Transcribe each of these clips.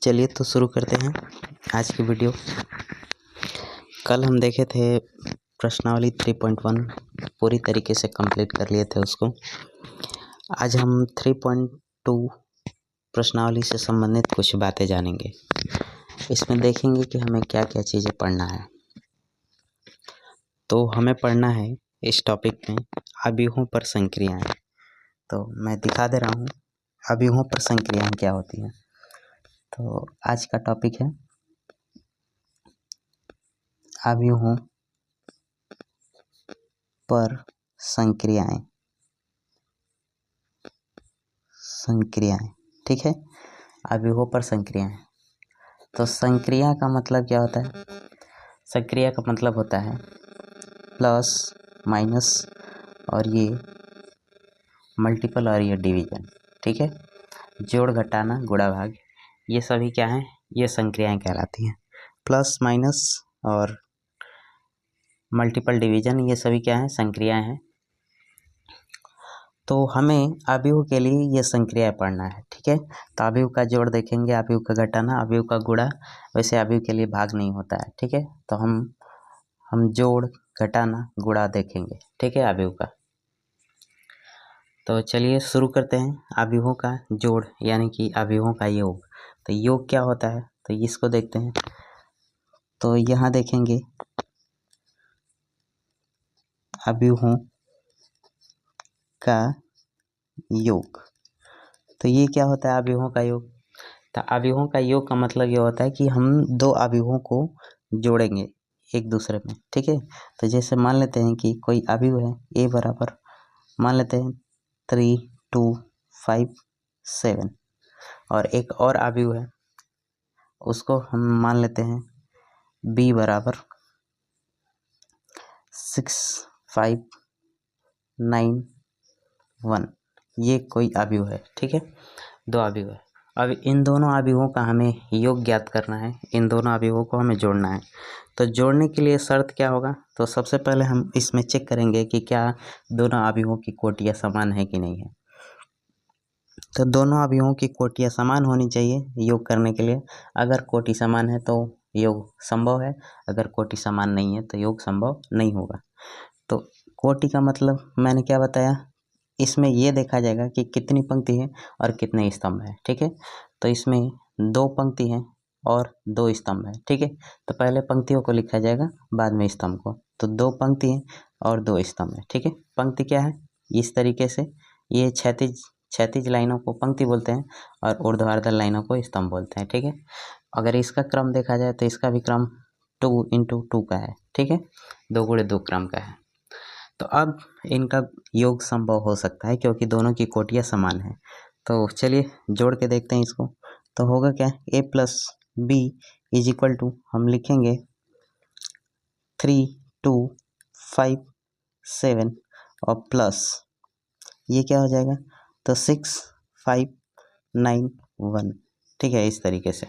चलिए तो शुरू करते हैं आज की वीडियो। कल हम देखे थे प्रश्नावली 3.1 पूरी तरीके से कंप्लीट कर लिए थे उसको। आज हम 3.2 प्रश्नावली से संबंधित कुछ बातें जानेंगे। इसमें देखेंगे कि हमें क्या क्या चीज़ें पढ़ना है। तो हमें पढ़ना है इस टॉपिक में अवयवों पर संक्रियाएं। तो मैं दिखा दे रहा हूँ अवयवों पर संक्रियाएं क्या होती हैं। तो आज का टॉपिक है अवयवों पर संक्रियाएं। ठीक है, अवयवों पर संक्रियाएं। तो संक्रिया का मतलब क्या होता है? संक्रिया का मतलब होता है प्लस माइनस और ये मल्टीपल और ये डिवीजन। ठीक है, जोड़ घटाना गुणा भाग, ये सभी क्या हैं? ये संक्रियाएं कहलाती हैं। प्लस माइनस और मल्टीपल डिवीजन ये सभी क्या हैं? संक्रियाएं हैं। तो हमें अवयव के लिए ये संक्रिया पढ़ना है। ठीक है, तो अवयव का जोड़ देखेंगे, अवयव का घटाना, अवयव का गुणा। वैसे अवयव के लिए भाग नहीं होता है। ठीक है, तो हम जोड़ घटाना गुणा देखेंगे। ठीक है, अवयव का। तो चलिए शुरू करते हैं अवयवों का जोड़ यानी कि अवयवों का योग। तो योग क्या होता है तो इसको देखते हैं। तो यहाँ देखेंगे अवयवों का योग। तो ये क्या होता है अवयवों का योग? तो अवयवों का योग का मतलब ये होता है कि हम दो अवयवों को जोड़ेंगे एक दूसरे में। ठीक है, तो जैसे मान लेते हैं कि कोई अवयव है ए बराबर मान लेते हैं 3, 2, 5, 7 और एक और अवयव है उसको हम मान लेते हैं बी बराबर 6, 5, 9, 1। ये कोई अवयव है। ठीक है, दो अवयव है। अब इन दोनों अवयवों का हमें योग ज्ञात करना है, इन दोनों अवयवों को हमें जोड़ना है। तो जोड़ने के लिए शर्त क्या होगा? तो सबसे पहले हम इसमें चेक करेंगे कि क्या दोनों अवयवों की कोटियाँ समान है कि नहीं है। तो दोनों अवयवों की कोटियाँ समान होनी चाहिए योग करने के लिए। अगर कोटि समान है तो योग संभव है, अगर कोटि समान नहीं है तो योग संभव नहीं होगा। तो कोटि का मतलब मैंने क्या बताया, इसमें ये देखा जाएगा कि कितनी पंक्ति है और कितने स्तंभ है। ठीक है, तो इसमें 2 पंक्ति हैं और 2 स्तंभ है। ठीक है, तो पहले पंक्तियों को लिखा जाएगा बाद में स्तंभ को। तो 2 पंक्ति हैं और 2 स्तंभ है। ठीक है, पंक्ति क्या है? इस तरीके से ये क्षैतिज लाइनों को पंक्ति बोलते हैं और ऊर्ध्वाधर लाइनों को स्तंभ बोलते हैं। ठीक है, अगर इसका क्रम देखा जाए तो इसका भी क्रम 2 × 2 का है। ठीक है, 2 × 2 क्रम का है। तो अब इनका योग संभव हो सकता है क्योंकि दोनों की कोटियाँ समान हैं। तो चलिए जोड़ के देखते हैं इसको। तो होगा क्या? a + b = हम लिखेंगे 3, 2, 5, 7 और प्लस ये क्या हो जाएगा? तो 6, 5, 9, 1। ठीक है, इस तरीके से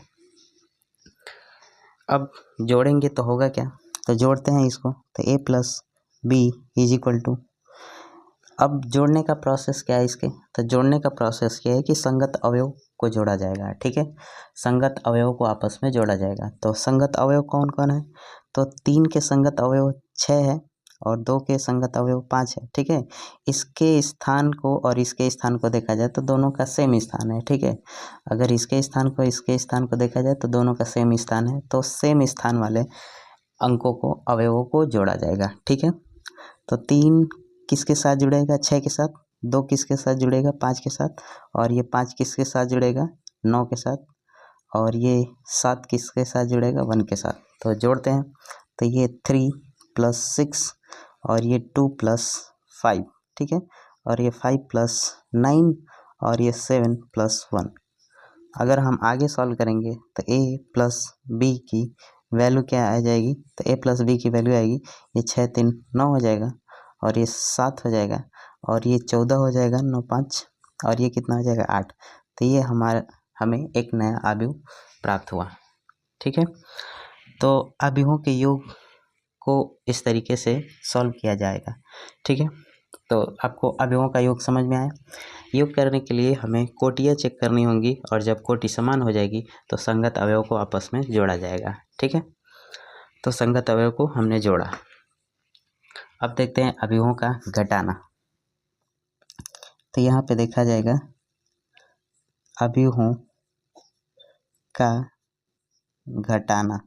अब जोड़ेंगे तो होगा क्या? तो जोड़ते हैं इसको। तो a + b = अब जोड़ने का प्रोसेस क्या है इसके? तो जोड़ने का प्रोसेस ये है कि संगत अवयव को जोड़ा जाएगा। ठीक है, संगत अवयव को आपस में जोड़ा जाएगा। तो संगत अवयव कौन कौन है? तो 3 के संगत अवयव 6 है और 2 के संगत अवयव 5 है। ठीक है, इसके स्थान को और इसके स्थान को देखा जाए तो दोनों का सेम स्थान है। ठीक है, अगर इसके स्थान को देखा जाए तो दोनों का सेम स्थान है। तो सेम स्थान वाले अंकों को अवयवों को जोड़ा जाएगा। ठीक है, तो 3 किसके साथ जुड़ेगा? 6 के साथ। 2 किसके साथ जुड़ेगा? 5 के साथ। और ये 5 किसके साथ जुड़ेगा? 9 के साथ। और ये 7 किसके साथ जुड़ेगा? 1 के साथ। तो जोड़ते हैं तो ये 3 + 6 और ये 2 + 5। ठीक है, और ये 5 + 9 और ये 7 + 1। अगर हम आगे सॉल्व करेंगे तो a + b की वैल्यू क्या आ जाएगी? तो a + b की वैल्यू आएगी ये 6, 3, 9 हो जाएगा और ये 7 हो जाएगा और ये 14 हो जाएगा, 9, 5 और ये कितना हो जाएगा? 8। तो ये हमें एक नया अवयव प्राप्त हुआ। ठीक है, तो अवयवों के योग को इस तरीके से सॉल्व किया जाएगा। ठीक है, तो आपको अवयवों का योग समझ में आया। योग करने के लिए हमें कोटियाँ चेक करनी होंगी और जब कोटि समान हो जाएगी तो संगत अवयव को आपस में जोड़ा जाएगा। ठीक है, तो संगत अवयव को हमने जोड़ा। अब देखते हैं अवयवों का घटाना। तो यहाँ पे देखा जाएगा अवयवों का घटाना,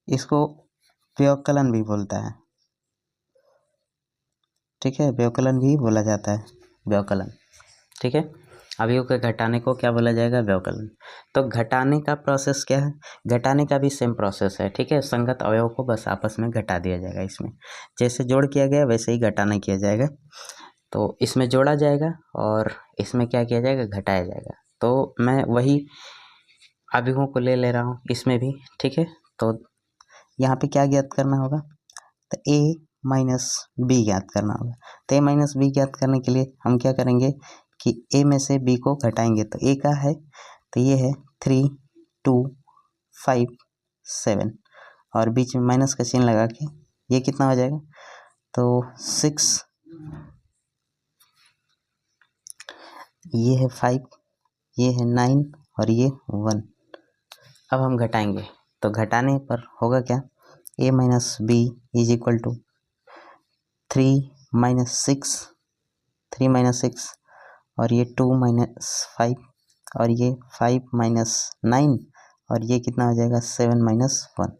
इसको व्यवकलन भी बोलता है। ठीक है, व्यवकलन भी बोला जाता है, व्यवकलन। ठीक है, अवयव के घटाने को क्या बोला जाएगा? व्यवकलन। तो घटाने का प्रोसेस क्या है? घटाने का भी सेम प्रोसेस है। ठीक है, संगत अवयव को बस आपस में घटा दिया जाएगा। इसमें जैसे जोड़ किया गया वैसे ही घटाना किया जाएगा। तो इसमें जोड़ा जाएगा और इसमें क्या किया जाएगा? घटाया जाएगा। तो मैं वही अवयवों को ले रहा हूँ इसमें भी। ठीक है, तो यहाँ पे क्या ज्ञात करना होगा? तो a माइनस बी ज्ञात करना होगा। तो a माइनस बी ज्ञात करने के लिए हम क्या करेंगे कि a में से b को घटाएंगे। तो a का है तो ये है 3, 2, 5, 7 और बीच में माइनस का चिन्ह लगा के ये कितना हो जाएगा? तो 6, ये है 5, ये है 9 और ये 1। अब हम घटाएंगे तो घटाने पर होगा क्या? a minus b is equal to 3 minus 6, 3 minus 6 और ये 2 माइनस 5 और ये 5 माइनस 9 और ये कितना हो जाएगा? 7 माइनस 1।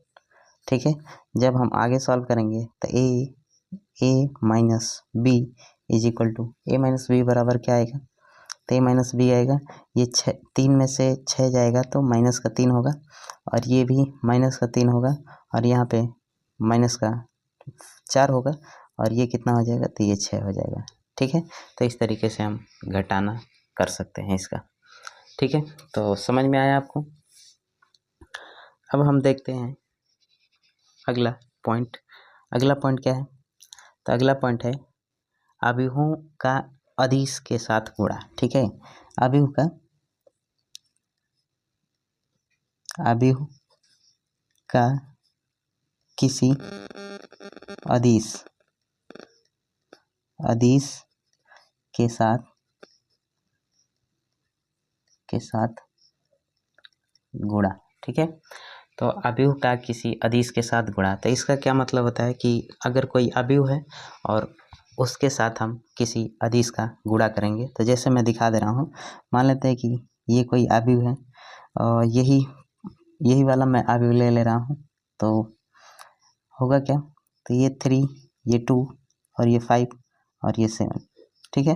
ठीक है, जब हम आगे सॉल्व करेंगे तो a minus b is equal to a minus b बराबर क्या आएगा? तो a माइनस बी आएगा, ये 3 में से 6 जाएगा तो माइनस का 3 होगा और ये भी माइनस का 3 होगा और यहाँ पे माइनस का 4 होगा और ये कितना हो जाएगा? तो ये 6 हो जाएगा। ठीक है, तो इस तरीके से हम घटाना कर सकते हैं इसका। ठीक है, तो समझ में आया आपको? अब हम देखते हैं अगला पॉइंट। अगला पॉइंट क्या है? तो अगला पॉइंट है अवयवों का अदिश के साथ गुणा। ठीक है, अवयव का किसी अदिश के साथ गुणा। ठीक है, तो अवयव का किसी अदिश के साथ गुणा। तो इसका क्या मतलब होता है कि अगर कोई अवयव है और उसके साथ हम किसी अदिश का गुणा करेंगे। तो जैसे मैं दिखा दे रहा हूँ, मान लेते हैं कि ये कोई अवयव है और यही वाला मैं अवयव ले रहा हूँ। तो होगा क्या? तो ये 3, ये 2 और ये 5 और ये 7। ठीक है,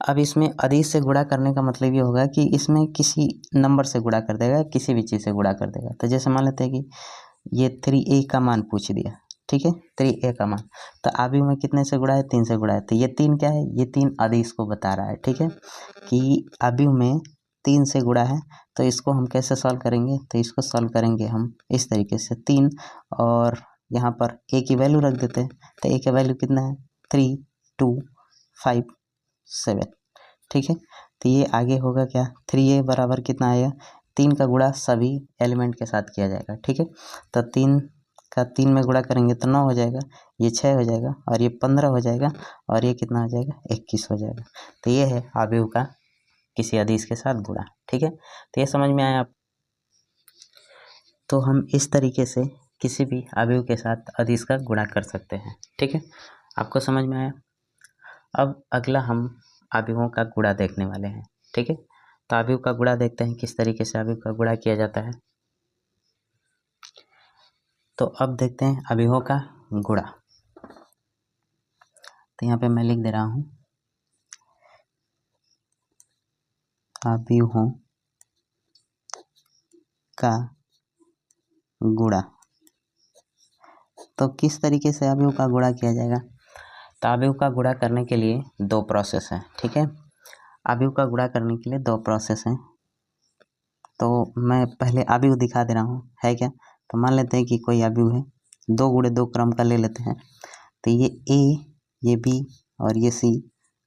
अब इसमें अदिश से गुणा करने का मतलब ये होगा कि इसमें किसी नंबर से गुणा कर देगा, किसी भी चीज़ से गुणा कर देगा। तो जैसे मान लेते हैं कि ये 3a का मान पूछ दिया। ठीक है, 3a का मान, तो अवयव में कितने से गुणा है? 3 से गुणा है। तो ये 3 क्या है? ये 3 अदिश को बता रहा है। ठीक है, कि अवयव में 3 से गुणा है। तो इसको हम कैसे सॉल्व करेंगे? तो इसको सॉल्व करेंगे हम इस तरीके से, 3 और यहाँ पर a की वैल्यू रख देते हैं। तो a का वैल्यू कितना है? 3, 2, 5, 7। ठीक है, तो ये आगे होगा क्या? 3a बराबर कितना आएगा? 3 का गुणा सभी एलिमेंट के साथ किया जाएगा। ठीक है, तो 3 का 3 में गुणा करेंगे तो 9 हो जाएगा, ये 6 हो जाएगा और ये 15 हो जाएगा और ये कितना हो जाएगा? 21 हो जाएगा। तो ये है अवयव का किसी अदिश के साथ गुणा। ठीक है, तो ये समझ में आया आप? तो हम इस तरीके से किसी भी अवयव के साथ अदिश का गुणा कर सकते हैं। ठीक है, आपको समझ में आया? अब अगला हम अवयवों का गुणा देखने वाले हैं। ठीक है, तो अवयव का गुणा देखते हैं किस तरीके से अवयव का गुणा किया जाता है। तो अब देखते हैं अवयवों का गुणा। तो यहाँ पे मैं लिख दे रहा हूँ अवयवों का गुणा। तो किस तरीके से अवयव का गुणा किया जाएगा? तो अवयव का गुणा करने के लिए 2 प्रोसेस हैं। ठीक है, अवयव का गुणा करने के लिए 2 प्रोसेस हैं। तो मैं पहले अवयव दिखा दे रहा हूँ, है क्या? तो मान लेते हैं कि कोई अवयव है, 2 गुणे 2 क्रम का ले लेते हैं। तो ये a, ये b और ये c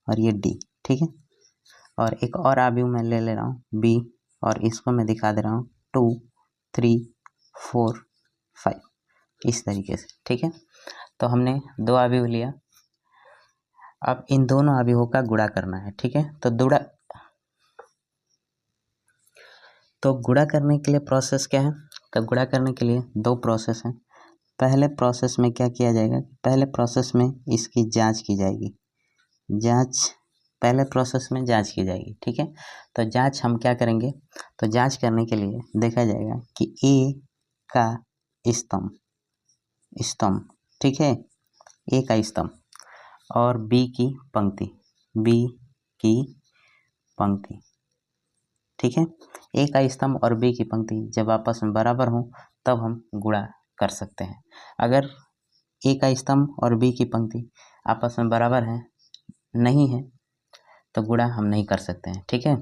और ये d। ठीक है, और एक और अवयव मैं ले रहा हूँ b और इसको मैं दिखा दे रहा हूँ 2, 3, 4, 5 इस तरीके से। ठीक है, तो हमने 2 अवयव लिया अब इन दोनों अवयवों का गुणा करना है, ठीक है। तो गुणा करने के लिए प्रोसेस क्या है? तो गुणा करने के लिए दो प्रोसेस हैं। पहले प्रोसेस में क्या किया जाएगा? पहले प्रोसेस में इसकी जांच की जाएगी। पहले प्रोसेस में जांच की जाएगी, ठीक है। तो जांच हम क्या करेंगे? तो जांच करने के लिए देखा जाएगा कि ए का स्तंभ, ठीक है, ए का स्तंभ और बी की पंक्ति, ठीक है। ए का स्तंभ और बी की पंक्ति जब आपस में बराबर हों तब हम गुणा कर सकते हैं। अगर ए का स्तंभ और बी की पंक्ति आपस में बराबर है नहीं है तो गुणा हम नहीं कर सकते हैं, ठीक है।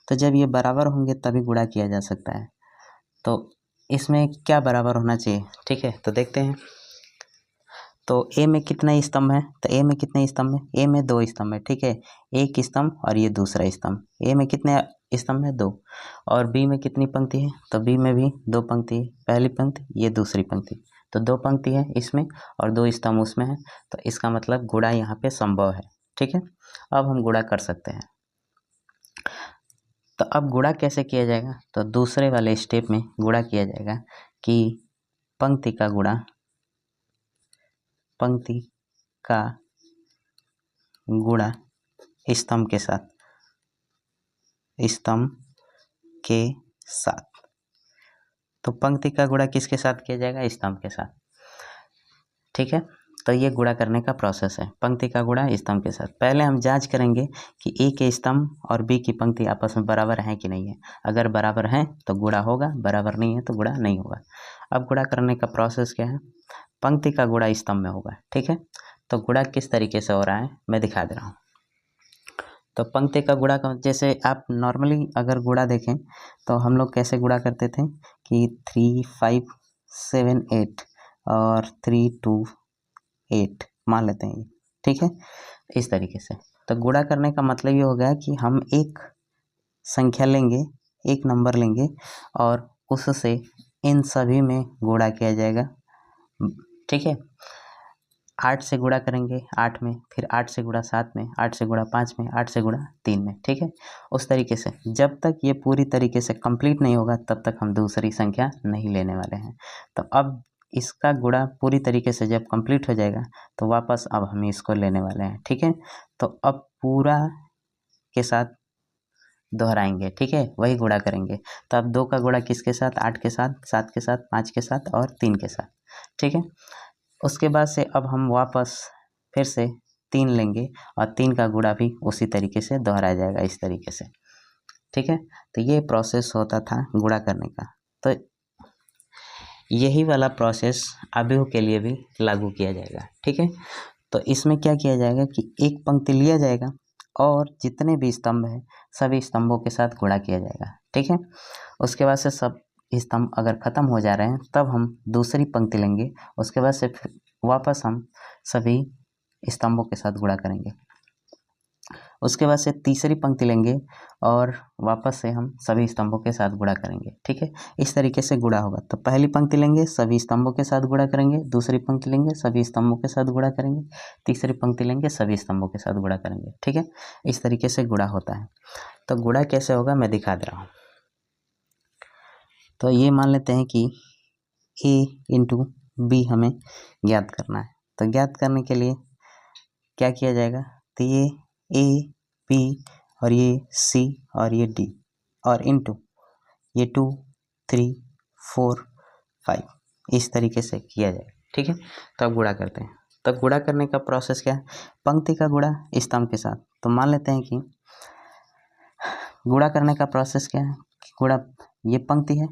तो जब ये बराबर होंगे तभी गुणा किया जा सकता है। तो इसमें क्या बराबर होना चाहिए, ठीक है। तो देखते हैं। तो ए में कितना स्तंभ है? तो ए में कितने स्तंभ है? ए में 2 स्तंभ है, ठीक है। एक स्तंभ और ये दूसरा स्तंभ। ए में कितने स्तंभ है? 2। और बी में कितनी पंक्ति है? तो बी में भी 2 पंक्ति है। पहली पंक्ति, ये दूसरी पंक्ति, तो 2 पंक्ति है इसमें और 2 स्तंभ उसमें है। तो इसका मतलब गुणा यहाँ पे संभव है, ठीक है। अब हम गुणा कर सकते हैं। तो अब गुणा कैसे किया जाएगा? तो दूसरे वाले स्टेप में गुणा किया जाएगा कि पंक्ति का गुणा स्तंभ के साथ। तो पंक्ति का गुणा किसके साथ किया जाएगा? स्तंभ के साथ, ठीक है। तो ये गुणा करने का प्रोसेस है, पंक्ति का गुणा स्तंभ के साथ। पहले हम जांच करेंगे कि ए के स्तंभ और बी की पंक्ति आपस में बराबर हैं कि नहीं है। अगर बराबर हैं तो गुणा होगा, बराबर नहीं है तो गुणा नहीं होगा। अब गुणा करने का प्रोसेस क्या है? पंक्ति का गुणा स्तंभ में होगा, ठीक है। तो गुणा किस तरीके से हो रहा है मैं दिखा दे रहा हूँ। तो पंक्ति का गुणा जैसे आप नॉर्मली अगर गुणा देखें तो हम लोग कैसे गुणा करते थे कि 3, 5, 7, 8 और 3, 2, 8 मान लेते हैं, ठीक है, इस तरीके से। तो गुणा करने का मतलब ये हो गया कि हम एक संख्या लेंगे, एक नंबर लेंगे और उससे इन सभी में गुणा किया जाएगा, ठीक है। 8 से गुणा करेंगे 8 में, फिर 8 से गुणा 7 में, 8 से गुणा 5 में, 8 से गुणा 3 में, ठीक है। उस तरीके से जब तक ये पूरी तरीके से कंप्लीट नहीं होगा तब तक हम दूसरी संख्या नहीं लेने वाले हैं। तो अब इसका गुणा पूरी तरीके से जब कंप्लीट हो जाएगा तो वापस अब हम इसको लेने वाले हैं, ठीक है। तो अब पूरा के साथ दोहराएंगे, ठीक है, वही गुणा करेंगे। तो अब 2 का गुणा किसके साथ? 8 के साथ, 7 के साथ, 5 के साथ और 3 के साथ, ठीक है। उसके बाद से अब हम वापस फिर से 3 लेंगे और 3 का गुणा भी उसी तरीके से दोहराया जाएगा, इस तरीके से, ठीक है। तो ये प्रोसेस होता था गुणा करने का। तो यही वाला प्रोसेस अवयव के लिए भी लागू किया जाएगा, ठीक है। तो इसमें क्या किया जाएगा कि एक पंक्ति लिया जाएगा और जितने भी स्तंभ हैं सभी स्तंभों के साथ गुणा किया जाएगा, ठीक है। उसके बाद से सब स्तंभ अगर ख़त्म हो जा रहे हैं तब हम दूसरी पंक्ति लेंगे। उसके बाद से फिर वापस हम सभी स्तंभों के साथ गुणा करेंगे। उसके बाद से तीसरी पंक्ति लेंगे और वापस से हम सभी स्तंभों के साथ गुणा करेंगे, ठीक है। इस तरीके से गुणा होगा। तो पहली पंक्ति लेंगे, सभी स्तंभों के साथ गुणा करेंगे, दूसरी पंक्ति लेंगे, सभी स्तंभों के साथ गुणा करेंगे, तीसरी पंक्ति लेंगे, सभी स्तंभों के साथ गुणा करेंगे, ठीक है। इस तरीके से गुणा होता है। तो गुणा कैसे होगा मैं दिखा दे रहा हूँ। तो ये मान लेते हैं कि ए इंटू बी हमें ज्ञात करना है। तो ज्ञात करने के लिए क्या किया जाएगा? तो ये ए, बी और ये सी और ये डी और इंटू ये 2, 3, 4, 5 इस तरीके से किया जाएगा, ठीक है। तो अब गुणा करते हैं। तो गुणा करने का प्रोसेस क्या है? पंक्ति का गुणा स्तंभ के साथ। तो मान लेते हैं कि गुणा करने का प्रोसेस क्या है? गुणा, ये पंक्ति है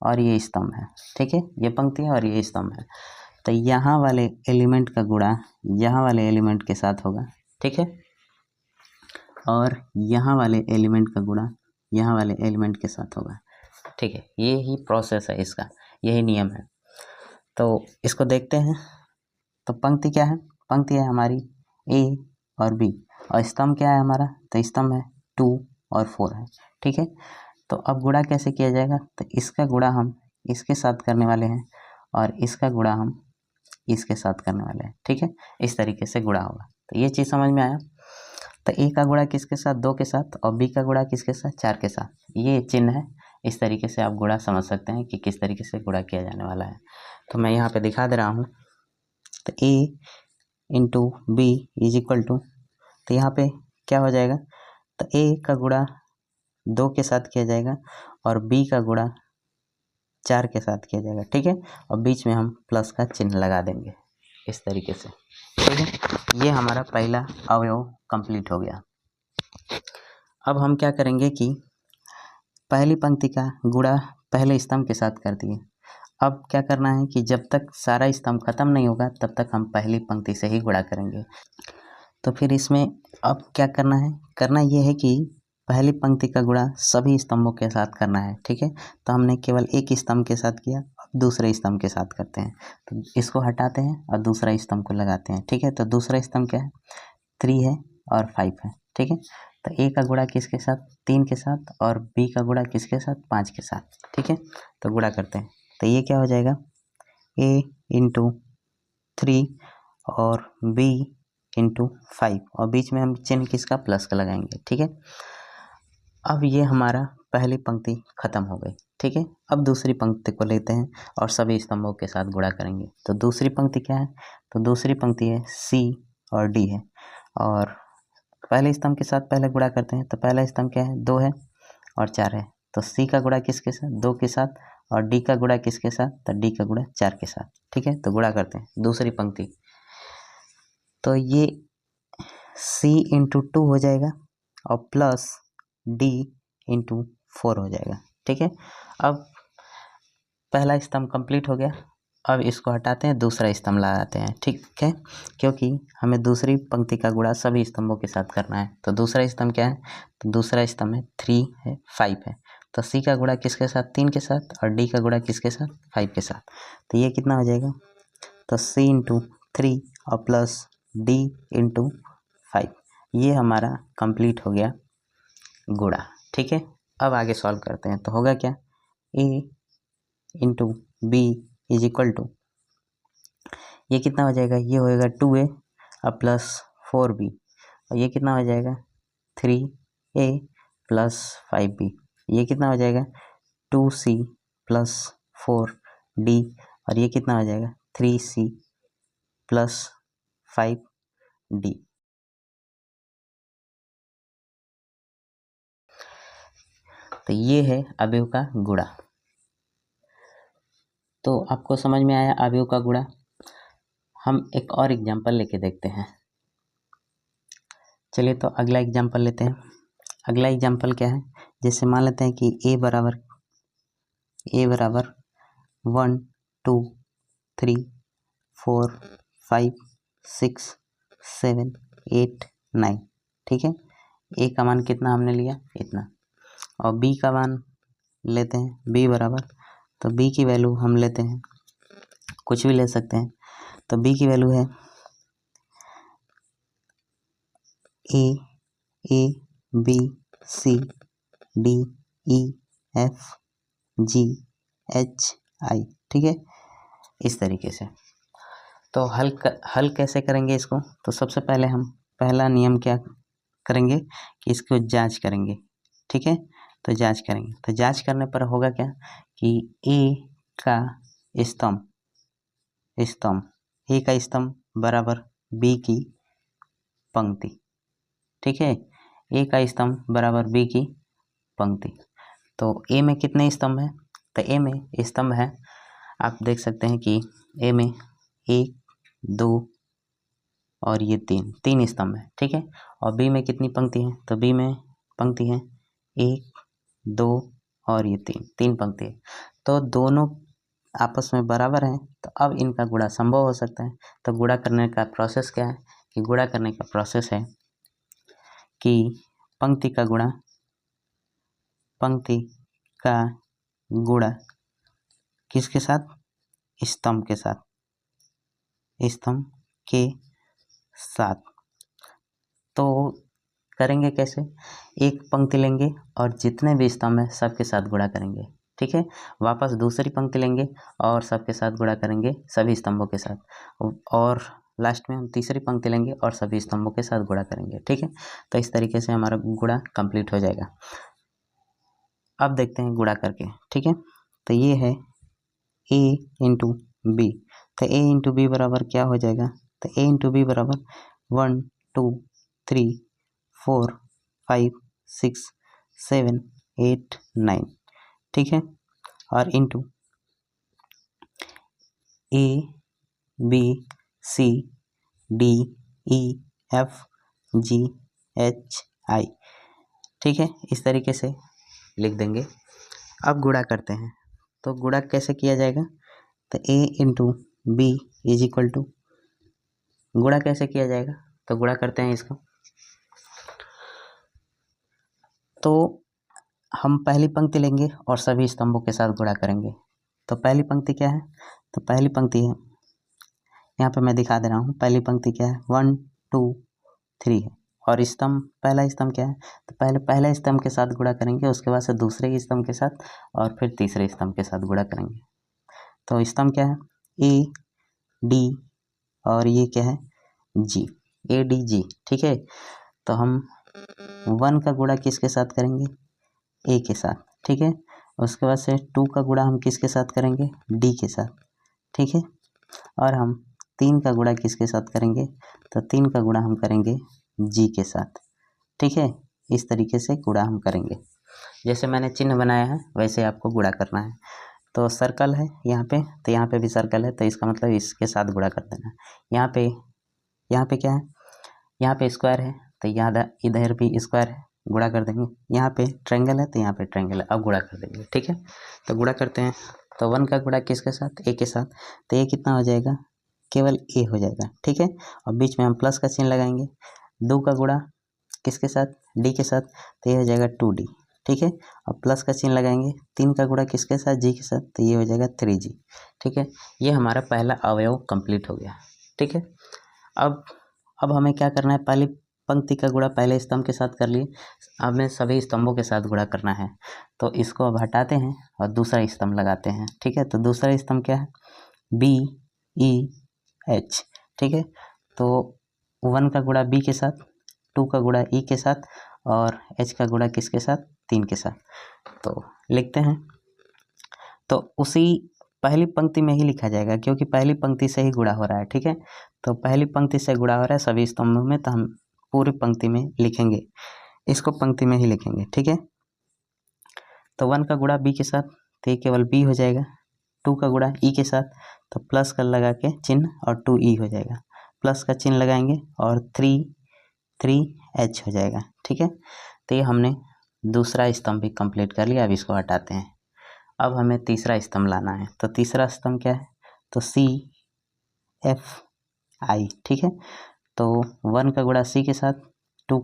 और ये स्तंभ है, ठीक है, ये पंक्ति है और ये स्तंभ है। तो यहाँ वाले एलिमेंट का गुणा यहाँ वाले एलिमेंट के साथ होगा, ठीक है, और यहाँ वाले एलिमेंट का गुणा यहाँ वाले एलिमेंट के साथ होगा, ठीक है। ये ही प्रोसेस है इसका, यही नियम है। तो इसको देखते हैं। तो पंक्ति क्या है? पंक्ति है हमारी ए और बी और स्तंभ क्या है हमारा? तो स्तंभ है 2 और 4 है, ठीक है। तो अब गुणा कैसे किया जाएगा? तो इसका गुणा हम इसके साथ करने वाले हैं और इसका गुणा हम इसके साथ करने वाले हैं, ठीक है। इस तरीके से गुणा होगा। तो ये चीज़ समझ में आया। तो ए का गुणा किसके साथ, 2 के साथ, और बी का गुणा किसके साथ, 4 के साथ। ये चिन्ह है, इस तरीके से आप गुणा समझ सकते हैं कि किस तरीके से गुणा किया जाने वाला है। तो मैं यहाँ पे दिखा दे रहा हूँ। तो A into B is equal to, तो यहाँ पे क्या हो जाएगा, तो ए का गुणा 2 के साथ किया जाएगा और बी का गुणा 4 के साथ किया जाएगा, ठीक है। और बीच में हम प्लस का चिन्ह लगा देंगे इस तरीके से, ठीक है। ये हमारा पहला अवयव कंप्लीट हो गया। अब हम क्या करेंगे कि पहली पंक्ति का गुणा पहले स्तंभ के साथ कर दिए। अब क्या करना है कि जब तक सारा स्तंभ खत्म नहीं होगा तब तक हम पहली पंक्ति से ही गुणा करेंगे। तो फिर इसमें अब क्या करना है, करना ये है कि पहली पंक्ति का गुणा सभी स्तंभों के साथ करना है, ठीक है। तो हमने केवल एक स्तंभ के साथ किया, अब दूसरे स्तंभ के साथ करते हैं। तो इसको हटाते हैं और दूसरा स्तंभ को लगाते हैं, ठीक है। तो दूसरा स्तंभ क्या है, 3 है और 5 है, ठीक है। तो ए का गुणा किसके साथ, 3 के साथ, और बी का गुणा किसके साथ, 5 के साथ, ठीक है। तो गुणा करते हैं। तो ये क्या हो जाएगा, ए इंटू 3 और बी इंटू 5, और बीच में हम चिन्ह किसका, प्लस का लगाएंगे, ठीक है। अब ये हमारा पहली पंक्ति खत्म हो गई, ठीक है। अब दूसरी पंक्ति को लेते हैं और सभी स्तंभों के साथ गुणा करेंगे। तो दूसरी पंक्ति क्या है, तो दूसरी पंक्ति है सी और डी है, और पहले स्तंभ के साथ पहले गुणा करते हैं। तो पहला स्तंभ क्या है, 2 है और 4 है। तो सी का गुणा किसके साथ, 2 के साथ, और डी का गुणा किसके साथ, तो डी का गुणा 4 के साथ, ठीक है। तो गुणा करते हैं दूसरी पंक्ति। तो ये सी इंटू 2 हो जाएगा और प्लस डी इंटू 4 हो जाएगा, ठीक है। अब पहला स्तंभ कंप्लीट हो गया। अब इसको हटाते हैं, दूसरा स्तंभ लगाते हैं, ठीक है, क्योंकि हमें दूसरी पंक्ति का गुणा सभी स्तंभों के साथ करना है। तो दूसरा स्तंभ क्या है, तो दूसरा स्तंभ है 3 है 5 है। तो सी का गुणा किसके साथ, 3 के साथ, और डी का गुणा किसके साथ, 5 के साथ। तो ये कितना हो जाएगा, तो सी इंटू 3 और प्लस डी इंटू 5, ये हमारा कंप्लीट हो गया गुणा, ठीक है। अब आगे सॉल्व करते हैं। तो होगा क्या, A into B is equal to, ये कितना हो जाएगा, ये होएगा 2a और प्लस 4b, और ये कितना हो जाएगा 3a प्लस 5b, ये कितना हो जाएगा 2c प्लस 4d, और ये कितना हो जाएगा 3c प्लस 5d। तो ये है अवयव का गुणा। तो आपको समझ में आया अवयव का गुणा। हम एक और एग्जांपल लेके देखते हैं। चलिए तो अगला एग्जांपल लेते हैं। अगला एग्जांपल क्या है, जैसे मान लेते हैं कि a बराबर 1 2 3 4 5 6 7 8 9, ठीक है। a का मान कितना हमने लिया, इतना, और b का मान लेते हैं, b बराबर, तो b की वैल्यू हम लेते हैं, कुछ भी ले सकते हैं। तो b की वैल्यू है a b c d e f g h i, ठीक है, इस तरीके से। तो हल कैसे करेंगे इसको, तो सबसे पहले हम पहला नियम क्या करेंगे कि इसको जांच करेंगे, ठीक है। तो जांच करेंगे, तो जांच करने पर होगा क्या कि ए का स्तंभ ए का स्तंभ बराबर बी की पंक्ति, ठीक है। ए का स्तंभ बराबर बी की पंक्ति। तो ए में कितने स्तंभ हैं, तो ए में स्तंभ है, आप देख सकते हैं कि ए में 1 2 और ये 3 स्तंभ है, ठीक है। और बी में कितनी पंक्ति है, तो बी में पंक्ति है 1 2 और ये 3 पंक्ति है। तो दोनों आपस में बराबर हैं, तो अब इनका गुणा संभव हो सकता है। तो गुणा करने का प्रोसेस क्या है, कि गुणा करने का प्रोसेस है कि पंक्ति का गुणा किसके साथ, स्तंभ के साथ। तो करेंगे कैसे, एक पंक्ति लेंगे और जितने भी स्तंभ हैं सबके साथ गुणा करेंगे, ठीक है। वापस दूसरी पंक्ति लेंगे और सबके साथ गुणा करेंगे, सभी स्तंभों के साथ, और लास्ट में हम तीसरी पंक्ति लेंगे और सभी स्तंभों के साथ गुणा करेंगे। ठीक है, तो इस तरीके से हमारा गुणा कंप्लीट हो जाएगा। अब देखते हैं गुणा करके। ठीक है, तो ये है a इंटू बी, तो a इंटू बी बराबर क्या हो जाएगा, तो a इंटू बी बराबर 1 2 3 4 5 6 7 8 9। ठीक है, और into a b c d e f g h i। ठीक है, इस तरीके से लिख देंगे। अब गुणा करते हैं, तो गुणा कैसे किया जाएगा, तो a into B is equal to, गुणा कैसे किया जाएगा, तो गुणा करते हैं इसको। तो हम पहली पंक्ति लेंगे और सभी स्तंभों के साथ गुणा करेंगे। तो पहली पंक्ति क्या है, तो पहली पंक्ति है, यहाँ पे मैं दिखा दे रहा हूँ, पहली पंक्ति क्या है 1 2 3 है, और स्तंभ पहला स्तंभ क्या है, तो पहले पहले स्तंभ के साथ गुणा करेंगे, उसके बाद से दूसरे स्तंभ के साथ और फिर तीसरे स्तंभ के साथ गुणा करेंगे। तो स्तंभ क्या है ए डी और ये क्या है जी, ए डी जी। ठीक है, तो हम 1 का गुणा किसके साथ करेंगे, ए के साथ। ठीक है, उसके बाद से 2 का गुणा हम किसके साथ करेंगे, डी के साथ। ठीक है, और हम 3 का गुणा किसके साथ करेंगे, तो 3 का गुणा हम करेंगे जी के साथ। ठीक है, इस तरीके से गुणा हम करेंगे। जैसे मैंने चिन्ह बनाया है वैसे आपको गुणा करना है। तो सर्कल है यहाँ पे, तो यहाँ पे भी सर्कल है, तो इसका मतलब इसके साथ गुणा कर देना। यहाँ पे क्या है, यहाँ पे स्क्वायर है, तो यहाँ इधर भी स्क्वायर है, गुणा कर देंगे। यहाँ पे ट्रायंगल है, तो यहाँ पे ट्रायंगल है, अब गुणा कर देंगे। ठीक है, तो गुणा करते हैं। तो 1 का गुणा किसके साथ, ए के साथ, तो ये कितना हो जाएगा, केवल ए हो जाएगा। ठीक है, और बीच में हम प्लस का चिन्ह लगाएंगे। 2 का गुणा किसके साथ, डी के साथ, तो ये हो जाएगा 2d। ठीक है, और प्लस का चिन्ह लगाएंगे। 3 का गुणा किसके साथ, जी के साथ, तो ये हो जाएगा 3g। ठीक है, ये हमारा पहला अवयव कंप्लीट हो गया। ठीक है, अब हमें क्या करना है, पहली पंक्ति का गुणा पहले स्तंभ के साथ कर लिए, हमें सभी स्तंभों के साथ गुणा करना है। तो इसको अब हटाते हैं और दूसरा स्तंभ लगाते हैं। ठीक है, तो दूसरा स्तंभ क्या है, बी ई एच। ठीक है, तो 1 का गुणा बी के साथ, 2 का गुणा ई के साथ और एच का गुणा किसके साथ, 3 के साथ। तो लिखते हैं, तो उसी पहली पंक्ति में ही लिखा जाएगा क्योंकि पहली पंक्ति से ही गुणा हो रहा है। ठीक है, तो पहली पंक्ति से गुणा हो रहा है सभी स्तंभों में, तो हम पूरी पंक्ति में लिखेंगे, इसको पंक्ति में ही लिखेंगे। ठीक है, तो 1 का गुणा बी के साथ, तो ये केवल बी हो जाएगा। 2 का गुणा ई के साथ, तो प्लस का लगा के चिन्ह और 2e हो जाएगा, प्लस का चिन्ह लगाएंगे और 3h हो जाएगा। ठीक है, तो ये हमने दूसरा स्तंभ भी कंप्लीट कर लिया। अब इसको हटाते हैं, अब हमें तीसरा स्तंभ लाना है। तो तीसरा स्तंभ क्या है, तो सी एफ आई। ठीक है, तो 1 का गुणा सी के साथ, 2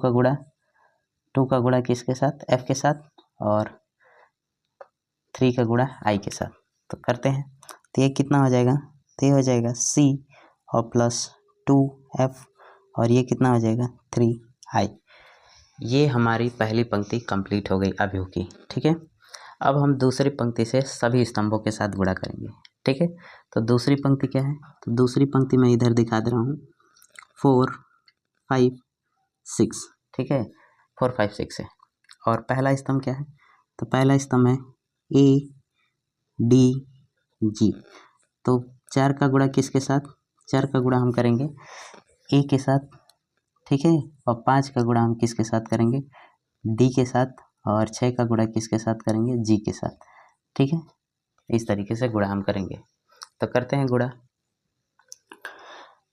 का गुणा किसके साथ, एफ के साथ, और 3 का गुणा आई के साथ। तो करते हैं, तो ये कितना हो जाएगा, तो ये हो जाएगा सी और प्लस 2f और ये कितना हो जाएगा 3i। ये हमारी पहली पंक्ति कंप्लीट हो गई अवयव की। ठीक है, अब हम दूसरी पंक्ति से सभी स्तंभों के साथ गुणा करेंगे। ठीक है, तो दूसरी पंक्ति क्या है, तो दूसरी पंक्ति मैं इधर दिखा दे रहा हूँ 4 5 6। ठीक है, 4 5 6 है, और पहला स्तंभ क्या है, तो पहला स्तंभ है ए डी जी। तो 4 का गुणा किसके साथ, 4 का गुणा हम करेंगे ए के साथ। ठीक है, और 5 का गुणा हम किसके साथ करेंगे, डी के साथ, और 6 का गुणा किसके साथ करेंगे, जी के साथ। ठीक है, इस तरीके से गुणा हम करेंगे। तो करते हैं गुणा,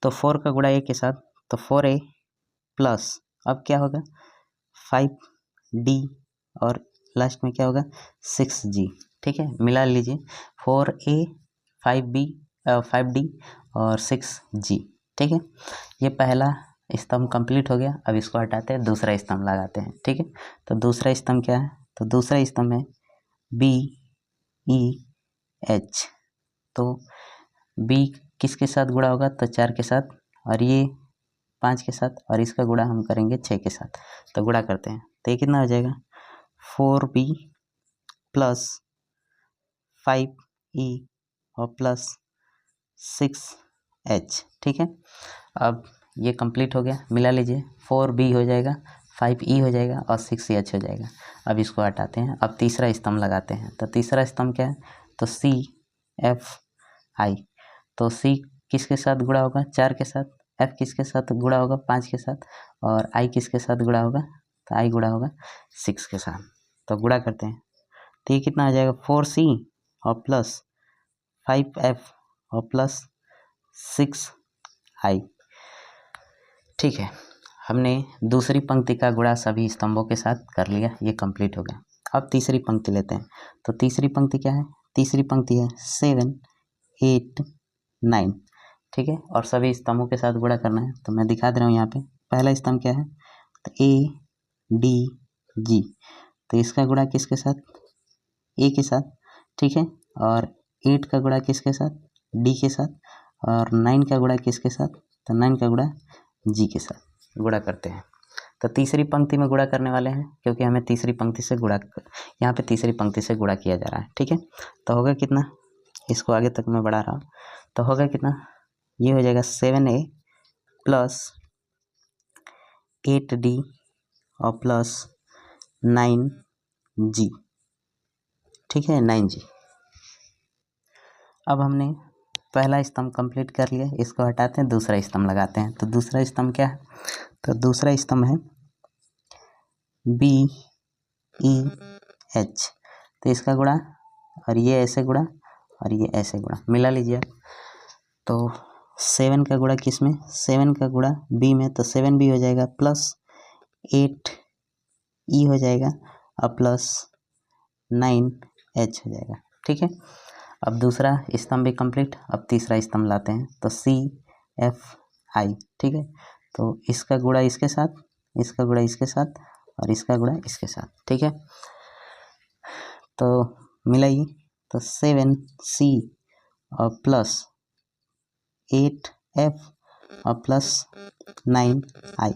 तो 4 का गुणा ए के साथ, तो 4a प्लस अब क्या होगा 5d और लास्ट में क्या होगा 6g। ठीक है, मिला लीजिए 4a 5d और 6g। ठीक है, ये पहला स्तंभ कंप्लीट हो गया। अब इसको हटाते हैं, दूसरा स्तंभ लगाते हैं। ठीक है, तो दूसरा स्तंभ क्या है, तो दूसरा स्तंभ है बी ई एच। तो बी किसके साथ गुणा होगा, तो 4 के साथ, और ये 5 के साथ, और इसका गुणा हम करेंगे 6 के साथ। तो गुणा करते हैं, तो ये कितना हो जाएगा 4b प्लस 5e और प्लस 6 एच, ठीक है। अब ये कंप्लीट हो गया, मिला लीजिए, 4b हो जाएगा, 5e हो जाएगा और 6h हो जाएगा। अब इसको हटाते हैं, अब तीसरा स्तंभ लगाते हैं। तो तीसरा स्तंभ क्या है, तो CFI। तो C किसके साथ गुणा होगा, 4 के साथ, F किसके साथ गुणा होगा, 5 के साथ, और I किसके साथ गुणा होगा, तो I गुणा होगा 6 के साथ। तो गुणा करते हैं, तो ये कितना आ जाएगा, 4C और प्लस 5F और प्लस 6I, ठीक है। हमने दूसरी पंक्ति का गुणा सभी स्तंभों के साथ कर लिया, ये कंप्लीट हो गया। अब तीसरी पंक्ति लेते हैं। तो तीसरी पंक्ति क्या है, तीसरी पंक्ति है 7 8 9, ठीक है, और सभी स्तंभों के साथ गुणा करना है। तो मैं दिखा दे रहा हूँ यहाँ पे। पहला स्तंभ क्या है, तो ADG, तो इसका गुणा किसके साथ, A के साथ, ठीक है। और 8 का गुणा किसके साथ, D के साथ, और 9 का गुणा किसके साथ, तो 9 का गुणा G के साथ गुणा करते हैं। तो तीसरी पंक्ति में गुणा करने वाले हैं, क्योंकि हमें तीसरी पंक्ति से गुणा, यहाँ पे तीसरी पंक्ति से गुणा किया जा रहा है, ठीक है। तो होगा कितना, इसको आगे तक मैं बढ़ा रहा हूँ, तो होगा कितना, ये हो जाएगा 7A प्लस 8D और प्लस 9G, ठीक है, 9G। अब हमने पहला स्तंभ कंप्लीट कर लिया, इसको हटाते हैं, दूसरा स्तंभ लगाते हैं। तो दूसरा स्तंभ क्या है, तो दूसरा स्तंभ है BEH, तो इसका गुणा, और ये ऐसे गुणा, और ये ऐसे गुणा, मिला लीजिए आप। तो 7 का गुणा किस में, 7 का गुणा B में, तो 7B हो जाएगा प्लस 8E हो जाएगा और प्लस 9H हो जाएगा, ठीक है। अब दूसरा स्तंभ भी कंप्लीट। अब तीसरा स्तंभ लाते हैं, तो CFI, ठीक है। तो इसका गुणा इसके साथ, इसका गुणा इसके साथ, और इसका गुणा इसके साथ, ठीक है। तो मिलाइए, तो 7C और प्लस 8F और प्लस 9I,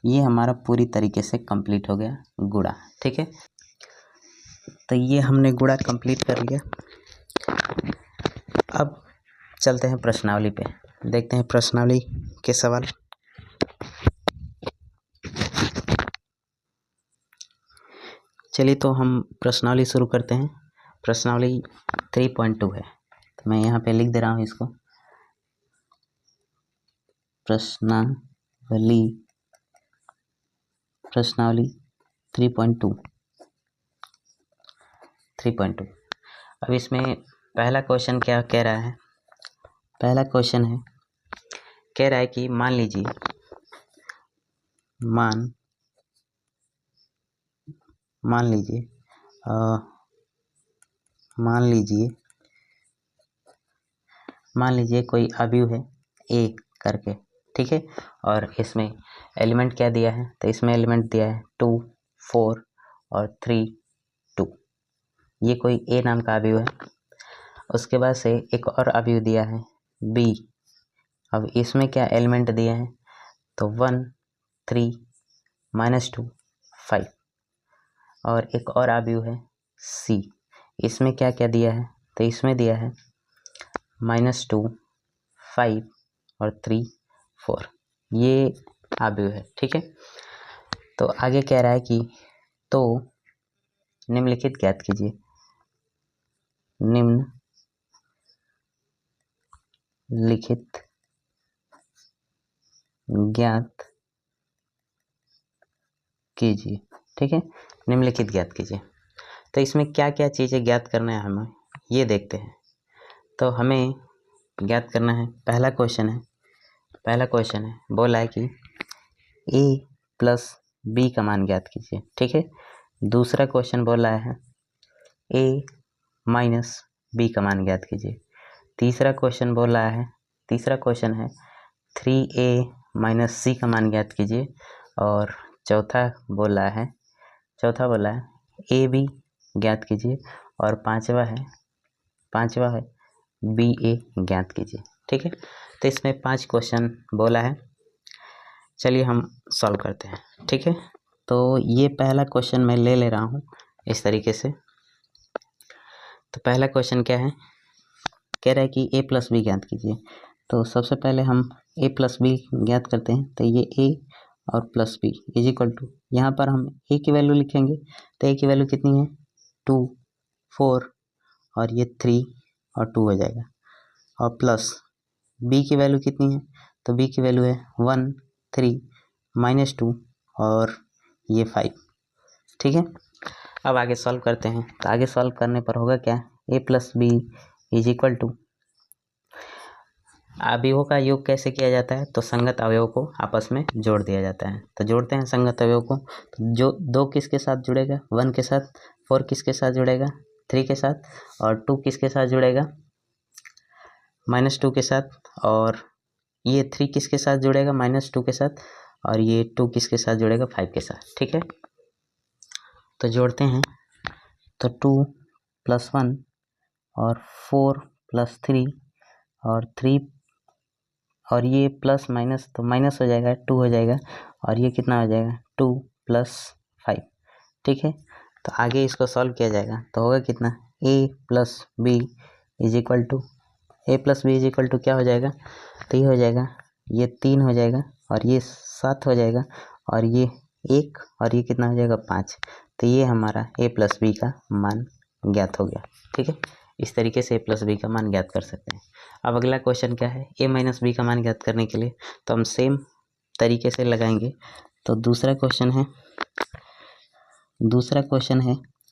ये हमारा पूरी तरीके से कंप्लीट हो गया गुणा, ठीक है। तो ये हमने गुणा कंप्लीट कर लिया। अब चलते हैं प्रश्नावली पे, देखते हैं प्रश्नावली के सवाल। चलिए तो हम प्रश्नावली शुरू करते हैं। प्रश्नावली 3.2 है, तो मैं यहाँ पे लिख दे रहा हूँ इसको, प्रश्नावली 3.2। अब इसमें पहला क्वेश्चन क्या कह रहा है, पहला क्वेश्चन है, कह रहा है कि मान लीजिए, मान लीजिए कोई अवयव है A करके, ठीक है, और इसमें एलिमेंट क्या दिया है, तो इसमें एलिमेंट दिया है 2 4 और 3 2, ये कोई A नाम का अवयव है। उसके बाद से एक और अवयव दिया है B, अब इसमें क्या एलिमेंट दिए हैं, तो 1 3 -2 5, और एक और अवयव है C, इसमें क्या क्या दिया है, तो इसमें दिया है -2 5 और 3 4, ये अवयव है, ठीक है। तो आगे कह रहा है कि तो निम्नलिखित ज्ञात कीजिए, निम्नलिखित ज्ञात कीजिए, ठीक है, निम्नलिखित ज्ञात कीजिए। तो इसमें क्या क्या चीज़ें ज्ञात करना है हमें, ये देखते हैं। तो हमें ज्ञात करना है, पहला क्वेश्चन है, बोला है कि A प्लस B का मान ज्ञात कीजिए, ठीक है। दूसरा क्वेश्चन बोला है A माइनस B का मान ज्ञात कीजिए। तीसरा क्वेश्चन है 3A माइनस C का मान ज्ञात कीजिए। और चौथा बोला है AB ज्ञात कीजिए, और पांचवा है BA ज्ञात कीजिए, ठीक है। तो इसमें 5 क्वेश्चन बोला है, चलिए हम सॉल्व करते हैं, ठीक है। तो ये पहला क्वेश्चन मैं ले रहा हूँ इस तरीके से। तो पहला क्वेश्चन क्या है, कह रहा है कि A प्लस B ज्ञात कीजिए। तो सबसे पहले हम ए प्लस बी ज्ञात करते हैं। तो ये ए और plus B is equal to, यहाँ पर हम ए की वैल्यू लिखेंगे तो ए की वैल्यू कितनी है 2 4 और ये 3 और 2 हो जाएगा। और प्लस बी की वैल्यू कितनी है, तो बी की वैल्यू है 1 3 -2 और ये 5। ठीक है, अब आगे सॉल्व करते हैं। तो आगे सॉल्व करने पर होगा क्या, A plus B is equal to, अवयवों का योग कैसे किया जाता है, तो संगत अवयवों को आपस में जोड़ दिया जाता है। तो जोड़ते हैं संगत अवयवों को, तो जो 2 किसके साथ जुड़ेगा 1 के साथ, 4 किसके साथ जुड़ेगा 3 के साथ, और 2 किसके साथ जुड़ेगा -2 के साथ, और ये 3 किसके साथ जुड़ेगा -2 के साथ, और ये 2 किसके साथ जुड़ेगा 5 के साथ। ठीक है, तो जोड़ते हैं। तो 2 + 1 और 4 + 3 और 3 और ये प्लस माइनस, तो माइनस हो जाएगा 2 हो जाएगा, और ये कितना हो जाएगा 2 + 5। ठीक है, तो आगे इसको सॉल्व किया जाएगा तो होगा कितना, a + b is equal to, a + b is equal to क्या हो जाएगा, तो ये हो जाएगा, ये 3 हो जाएगा और ये 7 हो जाएगा और ये 1 और ये कितना हो जाएगा 5। तो ये हमारा a + b का मान ज्ञात हो गया। ठीक है, इस तरीके से a + b का मान ज्ञात कर सकते हैं। अब अगला क्वेश्चन क्या है, a - b का मान ज्ञात करने के लिए तो हम सेम तरीके से लगाएंगे। तो दूसरा क्वेश्चन है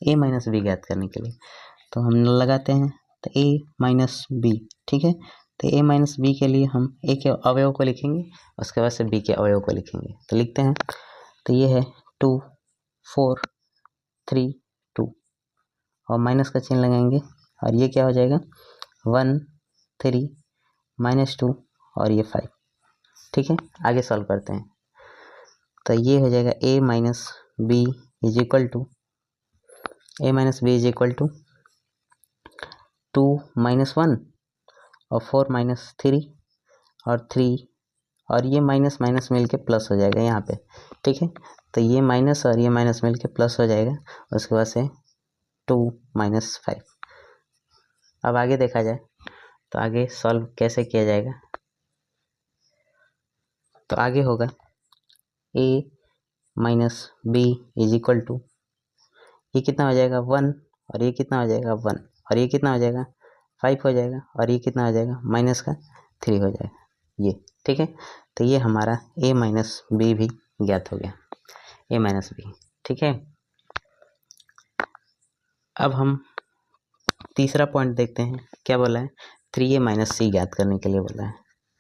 a - b ज्ञात करने के लिए, तो हम लगाते हैं तो a - b। ठीक है, तो a - b के लिए हम a के अवयव को लिखेंगे, उसके बाद से b के अवयव को लिखेंगे। तो लिखते हैं, तो ये है 2 4 3 2 और माइनस का चिन्ह लगाएंगे, और ये क्या हो जाएगा 1 3 -2 और ये 5। ठीक है, आगे सॉल्व करते हैं। तो ये हो जाएगा a - b is equal to, a - b is equal to 2 - 1 और 4 - 3 और 3 और ये माइनस माइनस मिल के प्लस हो जाएगा यहाँ पे। ठीक है, तो ये माइनस और ये माइनस मिल के प्लस हो जाएगा, उसके बाद से 2 - 5। अब आगे देखा जाए तो आगे सॉल्व कैसे किया जाएगा। तो आगे होगा a - b is equal to, ये कितना हो जाएगा 1 और ये कितना हो जाएगा 1 और ये कितना हो जाएगा 5 हो जाएगा, और ये कितना हो जाएगा माइनस का 3 हो जाएगा ये। ठीक है, तो ये हमारा a - b भी ज्ञात हो गया, a - b। ठीक है, अब हम तीसरा पॉइंट देखते हैं, क्या बोला है 3a - c ज्ञात करने के लिए बोला है।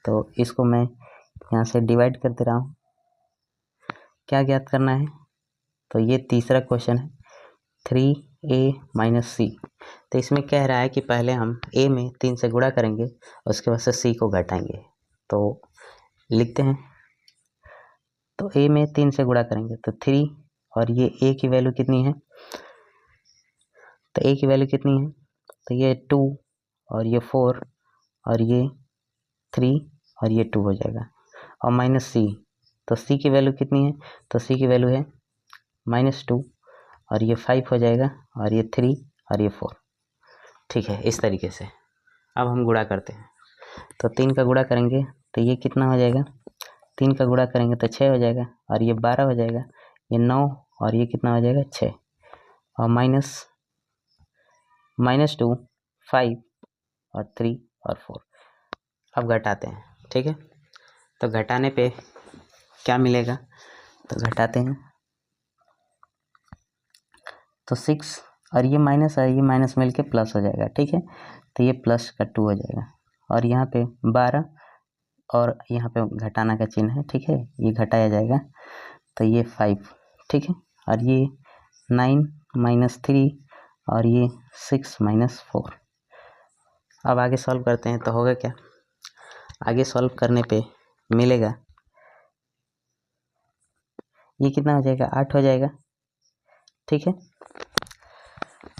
तो इसको मैं यहाँ से डिवाइड कर दे रहा हूँ। क्या ज्ञात करना है, तो ये तीसरा क्वेश्चन है 3a - c। तो इसमें कह रहा है कि पहले हम a में 3 से गुणा करेंगे, उसके बाद से c को घटाएंगे। तो लिखते हैं, तो a में 3 से गुणा करेंगे तो 3 और ये a की वैल्यू कितनी है, तो a की वैल्यू कितनी है, तो ये 2 और ये 4 और ये 3 और ये 2 हो जाएगा, और माइनस c, तो c की वैल्यू कितनी है, तो c की वैल्यू है -2 और ये 5 हो जाएगा और ये 3 और ये 4। ठीक है, इस तरीके से अब हम गुणा करते हैं। तो 3 का गुणा करेंगे तो ये कितना हो जाएगा, 3 का गुणा करेंगे तो 6 हो जाएगा, और ये 12 हो जाएगा, ये 9 और ये कितना हो जाएगा 6, और -2 5 और 3 और 4। अब घटाते हैं। ठीक है, तो घटाने पे क्या मिलेगा, तो घटाते हैं तो 6 और ये माइनस मिल के प्लस हो जाएगा। ठीक है, तो ये प्लस का 2 हो जाएगा, और यहाँ पे 12 और यहाँ पे घटाना का चिन्ह है। ठीक है, ये घटाया जाएगा तो ये 5। ठीक है, और ये 9 - 3 और ये 6 - 4। अब आगे सॉल्व करते हैं तो होगा क्या, आगे सॉल्व करने पे मिलेगा, ये कितना हो जाएगा 8 हो जाएगा। ठीक है,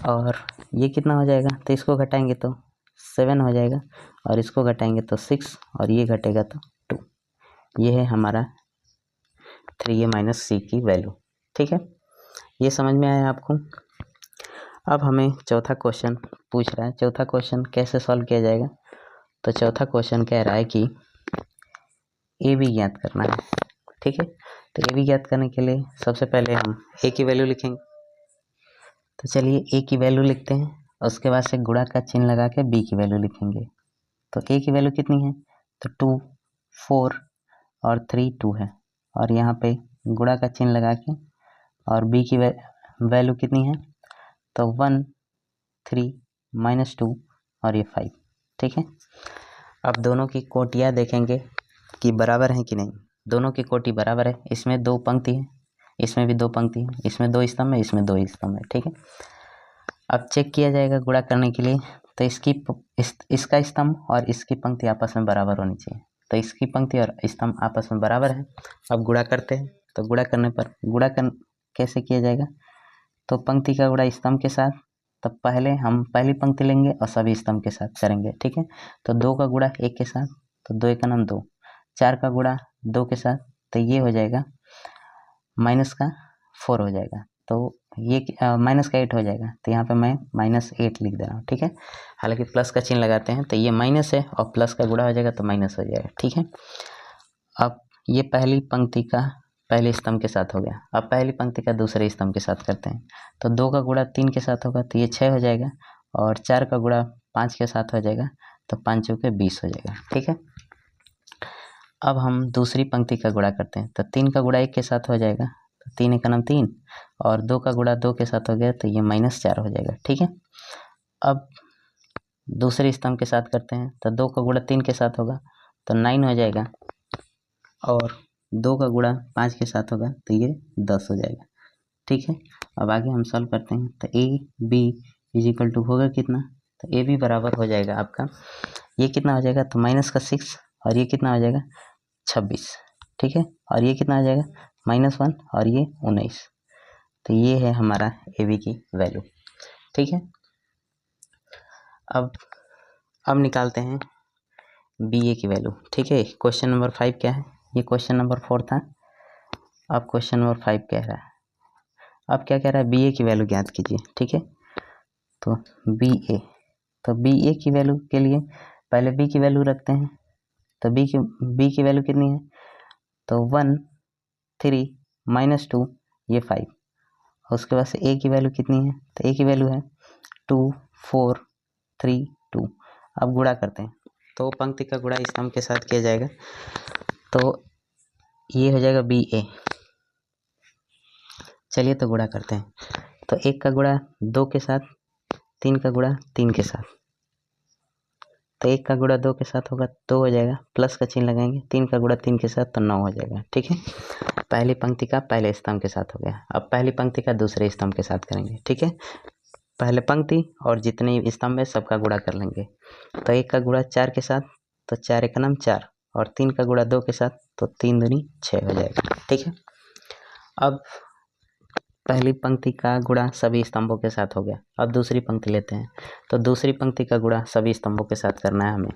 और ये कितना हो जाएगा, तो इसको घटाएंगे तो 7 हो जाएगा, और इसको घटाएंगे तो 6 और ये घटेगा तो 2। ये है हमारा 3a - c की वैल्यू। ठीक है, ये समझ में आया आपको। अब हमें चौथा क्वेश्चन पूछ रहा है, चौथा क्वेश्चन कैसे सॉल्व किया जाएगा। तो चौथा क्वेश्चन कह रहा है कि ए बी ज्ञात करना है। ठीक है, तो ए बी ज्ञात करने के लिए सबसे पहले हम ए की वैल्यू लिखेंगे। तो चलिए ए की वैल्यू लिखते हैं, उसके बाद से गुणा का चिन्ह लगा के बी की वैल्यू लिखेंगे। तो ए की वैल्यू कितनी है, तो 2 4 और 3 2 है, और यहाँ पे गुणा का चिन्ह लगा के, और बी की वैल्यू कितनी है, तो 1 3 -2 और ये 5। ठीक है, अब दोनों की कोटियाँ देखेंगे कि बराबर हैं कि नहीं। दोनों की कोटि बराबर है, इसमें 2 पंक्ति है, इसमें भी 2 पंक्ति है, इसमें 2 स्तंभ है, इसमें 2 स्तंभ है। ठीक है, अब चेक किया जाएगा गुणा करने के लिए, तो इसका स्तंभ और इसकी पंक्ति आपस में बराबर होनी चाहिए। तो इसकी पंक्ति और स्तंभ आपस में बराबर है। अब गुणा करते हैं, तो गुणा करने पर कैसे किया जाएगा, तो पंक्ति का गुणा स्तंभ के साथ, तब पहले हम पहली पंक्ति लेंगे और सभी स्तंभ के साथ करेंगे। ठीक है, तो 2 का गुणा 1 के साथ, तो 2 1 2, 4 का गुणा 2 के साथ, तो ये हो जाएगा माइनस का 4 हो जाएगा, तो ये माइनस का 8 हो जाएगा, तो यहाँ पे मैं -8 लिख दे रहा हूँ। ठीक है, हालांकि प्लस का चिन्ह लगाते हैं, तो ये माइनस है और प्लस का गुणा हो जाएगा तो माइनस हो जाएगा। ठीक है, अब ये पहली पंक्ति का पहले स्तंभ के साथ हो गया। अब पहली पंक्ति का दूसरे स्तंभ के साथ करते हैं, तो 2 का गुणा 3 के साथ होगा, तो ये 6 हो जाएगा, और 4 का गुणा 5 के साथ हो जाएगा, तो 5 चौके 20 हो जाएगा। ठीक है, अब हम दूसरी पंक्ति का गुणा करते हैं, तो 3 का गुणा 1 के साथ हो जाएगा, तो 3 1 3, और 2 का गुणा 2 के साथ हो गया, तो ये -4 हो जाएगा। ठीक है, अब दूसरे स्तंभ के साथ करते हैं, तो 2 का गुणा 3 के साथ होगा, तो 9 हो जाएगा, और 2 का गुणा 5 के साथ होगा, तो ये 10 हो जाएगा। ठीक है, अब आगे हम सॉल्व करते हैं, तो ए बी = होगा कितना, तो ए बी बराबर हो जाएगा आपका, ये कितना हो जाएगा, तो -6, और ये कितना हो जाएगा 26। ठीक है, और ये कितना आ जाएगा -1, और ये 19। तो ये है हमारा ए बी की वैल्यू। ठीक है, अब निकालते हैं बी ए की वैल्यू। ठीक है, क्वेश्चन नंबर 5 क्या है, ये क्वेश्चन नंबर 4 था। अब क्वेश्चन नंबर 5 कह रहा है, अब क्या कह रहा है, बी ए की वैल्यू ज्ञात कीजिए। ठीक है, तो बी ए की वैल्यू के लिए पहले बी की वैल्यू रखते हैं, तो बी की वैल्यू कितनी है, तो 1 3 -2 ये 5, और उसके बाद से ए की वैल्यू कितनी है, तो ए की वैल्यू है 2 4 3 2। अब गुणा करते हैं, तो पंक्ति का गुणा स्तंभ के साथ किया जाएगा, तो ये हो जाएगा बी ए। चलिए तो गुणा करते हैं, तो 1 का गुणा 2 के साथ, 3 का गुणा 3 के साथ, तो 1 का गुणा 2 के साथ होगा 2 हो जाएगा, प्लस का चिन्ह लगाएंगे, 3 का गुणा 3 के साथ, तो 9 हो जाएगा। ठीक है, पहली पंक्ति का पहले स्तंभ के साथ हो गया। अब पहली पंक्ति का दूसरे स्तंभ के साथ करेंगे। ठीक है, पहले पंक्ति और जितने स्तंभ है सबका गुणा कर लेंगे, तो 1 का गुणा 4 के साथ, तो 4 1 4, और 3 का गुणा 2 के साथ, तो 3 दूनी 6 हो जाएगा। ठीक है, अब पहली पंक्ति का गुणा सभी स्तंभों के साथ हो गया। अब दूसरी पंक्ति लेते हैं, तो दूसरी पंक्ति का गुणा सभी स्तंभों के साथ करना है हमें,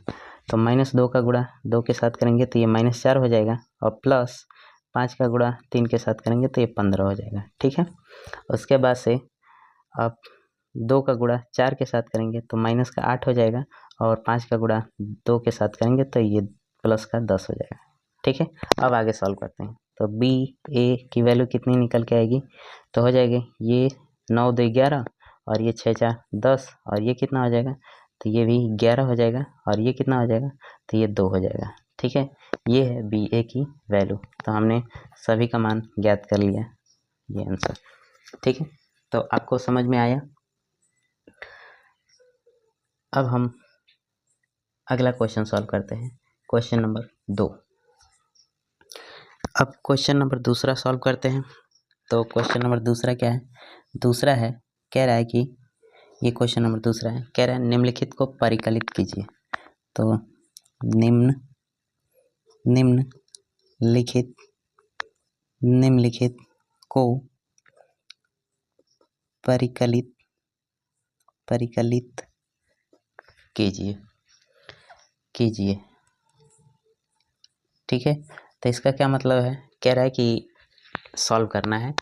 तो -2 का गुणा 2 के साथ करेंगे, तो ये -4 हो जाएगा, और प्लस 5 का गुणा 3 के साथ करेंगे, तो ये 15 हो जाएगा। ठीक है, उसके बाद से अब 2 का गुणा 4 के साथ करेंगे, तो -8 हो जाएगा, और 5 का गुणा 2 के साथ करेंगे, तो ये प्लस का 10 हो जाएगा। ठीक है, अब आगे सॉल्व करते हैं, तो बी ए की वैल्यू कितनी निकल के आएगी, तो हो जाएगी ये 9 2 11, और ये 6 4 10, और ये कितना हो जाएगा, तो ये भी 11 हो जाएगा, और ये कितना हो जाएगा, तो ये 2 हो जाएगा। ठीक है, ये है बी ए की वैल्यू। तो हमने सभी का मान ज्ञात कर लिया, ये आंसर। ठीक है, तो आपको समझ में आया। अब हम अगला क्वेश्चन सॉल्व करते हैं, क्वेश्चन नंबर 2। अब क्वेश्चन नंबर दूसरा सॉल्व करते हैं, तो क्वेश्चन नंबर दूसरा क्या है, दूसरा है, कह रहा है कि ये क्वेश्चन नंबर दूसरा है, कह रहा है निम्नलिखित को परिकलित कीजिए। तो निम्नलिखित को परिकलित कीजिए। ठीक है, तो इसका क्या मतलब है, कह रहा है कि सॉल्व करना है,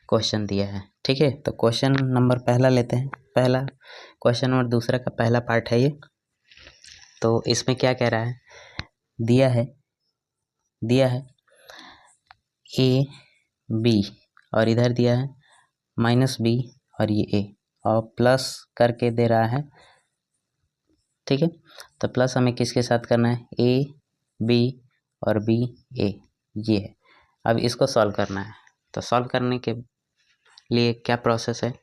क्वेश्चन दिया है। ठीक है, तो क्वेश्चन नंबर पहला लेते हैं, पहला क्वेश्चन नंबर दूसरा का पहला पार्ट है ये। तो इसमें क्या कह रहा है, दिया है ए बी और इधर दिया है माइनस बी और ये ए और प्लस करके दे रहा है, ठीक है। तो प्लस हमें किसके साथ करना है, ए बी और बी ए, ये है। अब इसको सॉल्व करना है। तो सॉल्व करने के लिए क्या प्रोसेस है,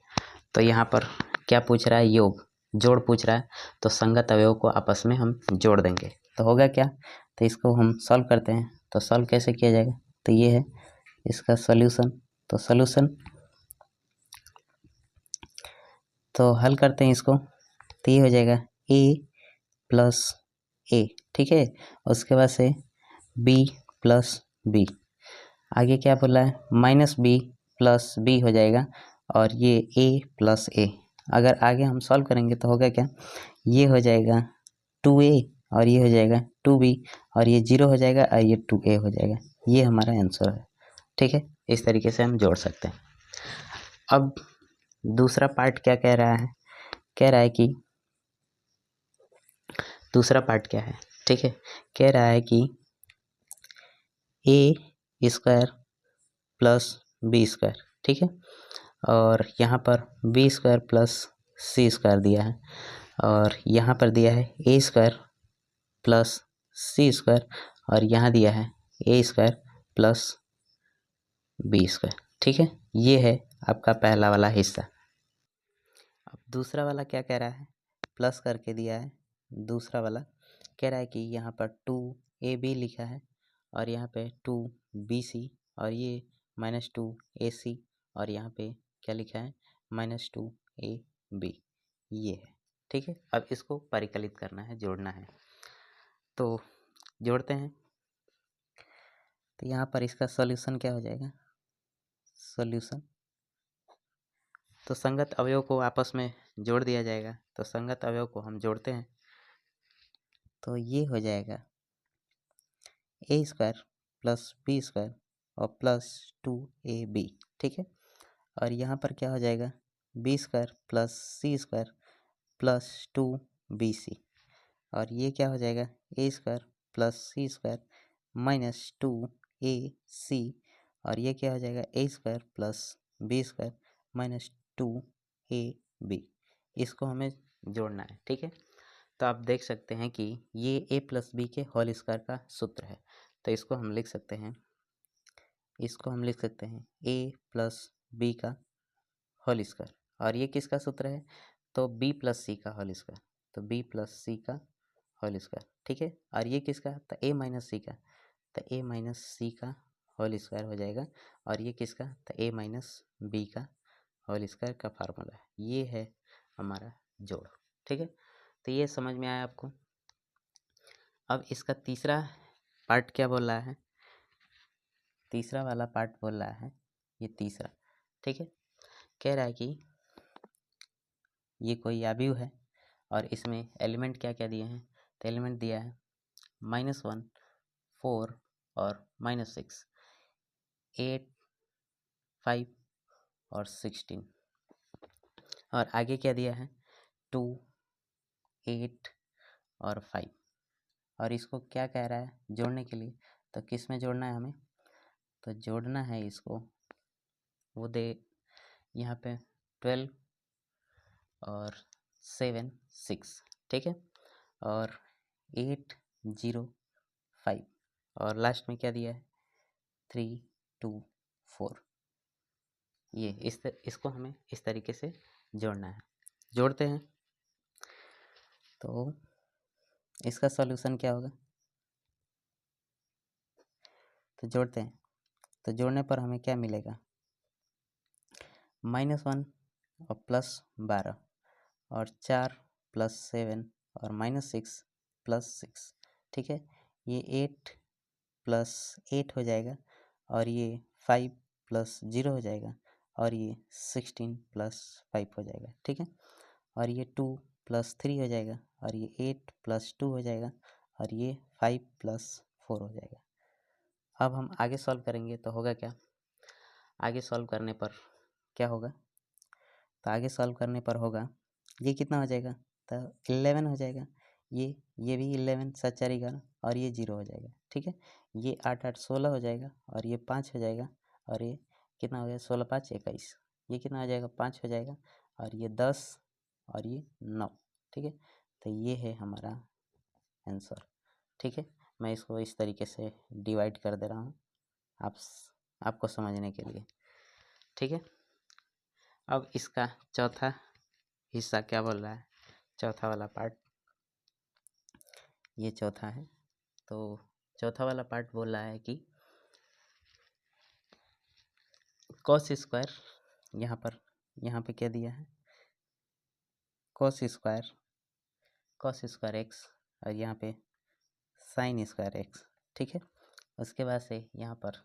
तो यहाँ पर क्या पूछ रहा है, योग, जोड़ पूछ रहा है। तो संगत अवयव को आपस में हम जोड़ देंगे तो होगा क्या, तो इसको हम सॉल्व करते हैं। तो सॉल्व कैसे किया जाएगा, तो ये है इसका सॉल्यूशन। तो सॉल्यूशन, तो हल करते हैं इसको, तो ये हो जाएगा ए प्लस ए, ठीक है। उसके बाद से बी प्लस बी, आगे क्या बोला है, माइनस बी प्लस बी हो जाएगा और ये ए प्लस ए। अगर आगे हम सॉल्व करेंगे तो होगा क्या, ये हो जाएगा 2a और ये हो जाएगा 2b और ये 0 हो जाएगा और ये 2a हो जाएगा। ये हमारा आंसर है, ठीक है। इस तरीके से हम जोड़ सकते हैं। अब दूसरा पार्ट क्या कह रहा है, कह रहा है कि दूसरा पार्ट क्या है, ठीक है, कह रहा है कि ए स्क्वायर प्लस बी स्क्वायर, ठीक है, और यहाँ पर B square plus C square दिया है और यहाँ पर दिया है ए स्क्वायर प्लस सी स्क्वायर और यहाँ दिया है ए स्क्वायर प्लस बी स्क्वायर, ठीक है। ये है आपका पहला वाला हिस्सा। अब दूसरा वाला क्या कह रहा है, प्लस करके दिया है। दूसरा वाला कह रहा है कि यहाँ पर 2ab लिखा है और यहाँ पे 2bc और ये -2ac और यहाँ पे क्या लिखा है, -2ab, ये है, ठीक है। अब इसको परिकलित करना है, जोड़ना है, तो जोड़ते हैं। तो यहाँ पर इसका सॉल्यूशन क्या हो जाएगा, सॉल्यूशन, तो संगत अवयव को आपस में जोड़ दिया जाएगा। तो संगत अवयव को हम जोड़ते हैं तो ये हो जाएगा A square plus B square और प्लस 2ab, ठीक है। और यहाँ पर क्या हो जाएगा, B square plus C square plus 2bc और ये क्या हो जाएगा, A square plus C square -2ac और ये क्या हो जाएगा, A square plus B square -2ab। इसको हमें जोड़ना है, ठीक है। तो आप देख सकते हैं कि ये ए प्लस बी के होल स्क्वायर का सूत्र है। तो इसको हम लिख सकते हैं, ए प्लस बी का होल स्क्वायर और ये किसका सूत्र है, तो बी प्लस सी का होल स्क्वायर, तो बी प्लस सी का होल स्क्वायर, ठीक है। और ये किसका, तो ए माइनस सी का, तो ए माइनस सी का होल स्क्वायर हो जाएगा और ये किसका, तो ए माइनस बी का होल स्क्वायर का फार्मूला है। ये है हमारा जोड़, ठीक है। तो ये समझ में आया आपको। अब इसका तीसरा पार्ट क्या बोल रहा है, तीसरा वाला पार्ट बोल रहा है, ये तीसरा, ठीक है, कह रहा है कि ये कोई अवयव है और इसमें एलिमेंट क्या क्या दिए हैं, तो एलिमेंट दिया है -1, 4 और -6, 8, 5 और 16 और आगे क्या दिया है 2, 8 और 5 और इसको क्या कह रहा है जोड़ने के लिए, तो किस में जोड़ना है हमें, तो जोड़ना है इसको, वो दे यहाँ पे 12 और 7, 6, ठीक है, और 8, 0, 5 और लास्ट में क्या दिया है 3, 2, 4। ये इसको हमें इस तरीके से जोड़ना है। जोड़ते हैं तो इसका सॉल्यूशन क्या होगा, तो जोड़ते हैं, तो जोड़ने पर हमें क्या मिलेगा, -1 और +12 और 4 + 7 और -6 + 6, ठीक है। ये 8 + 8 हो जाएगा और ये 5 + 0 हो जाएगा और ये 16 + 5 हो जाएगा, ठीक है। और ये 2 + 3 हो जाएगा और ये 8 + 2 हो जाएगा और ये 5 + 4 हो जाएगा। अब हम आगे सॉल्व करेंगे तो होगा क्या, आगे सॉल्व करने पर क्या होगा, तो आगे सॉल्व करने पर होगा ये कितना हो जाएगा, तो 11 हो जाएगा, ये भी 11 7 4 11 और ये 0 हो जाएगा, ठीक है। ये 8 8 16 हो जाएगा और ये 5 हो जाएगा और ये कितना हो गया 16 5 21, ये कितना हो जाएगा 5 हो जाएगा और ये 10 और ये 9, ठीक है। तो ये है हमारा आंसर, ठीक है। मैं इसको इस तरीके से डिवाइड कर दे रहा हूँ आपको समझने के लिए, ठीक है। अब इसका चौथा हिस्सा क्या बोल रहा है, चौथा वाला पार्ट, ये चौथा है। तो चौथा वाला पार्ट बोल रहा है कि कॉस स्क्वायर, यहाँ पे क्या दिया है, कॉस स्क्वायर एक्स और यहाँ पे साइन स्क्वायर एक्स, ठीक है। उसके बाद से यहाँ पर